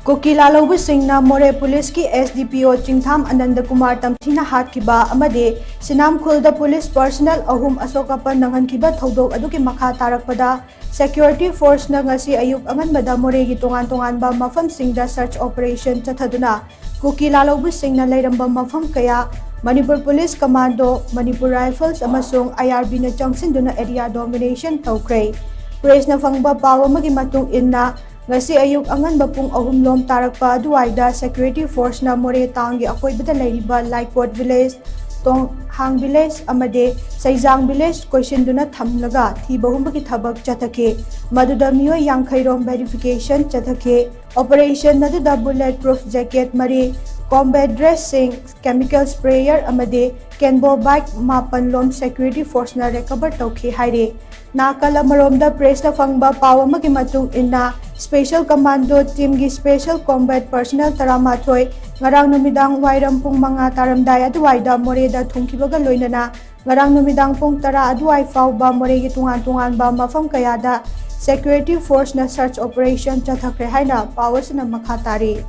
कुकीला लौबुसिंगना मोरे पुलिस की एसडीपीओ चिंगथाम आनंद कुमार तमथीना हातखिबा अमदे सिनामखुलदा पुलिस पर्सनल अहुम असोकापन नंगनखिबा थौदोक अदुकी मखा तारकपदा सिक्योरिटी फोर्स ना ngasi अयुक अंगनबदा मोरेगी तोंगान तोंगानबा मफमसिंगदा सर्च ऑपरेशन चथदुना कुकीला लौबुसिंगना लैरंबा मफम कया Manipur police commando Manipur rifles अमसुंग आईआरबी ना चंगसिंदुना एरिया डोमिनेशन तौख्रे प्रेस ना फंगबा पाव अमगी मतुंग इन्ना ngasi ayuk angan bapung ahum lom tarakpa aduaida security force na more taung gi akoibada leiriba Laikot village tong hang village amade saijang village question duna thamlaga thi bahum ki thabak chathake maduda miyo yangkhairom verification chathake operation nadu da bullet proof jacket mari combat dressing chemical sprayer amade kenbo bike mapan lom security force na recover tauki haire nakala maromda press na fangba pawama ki matung inna Special Commando Team gi Special Combat Personnel Taramathoi ngarang numidang wairam pung mga taramday aduaida moreda thungkibaga loinana ngarang numidang pung tara aduai fawba moregi tungan ba mafam kayada security force na search operation chathakre haina powers na makhatari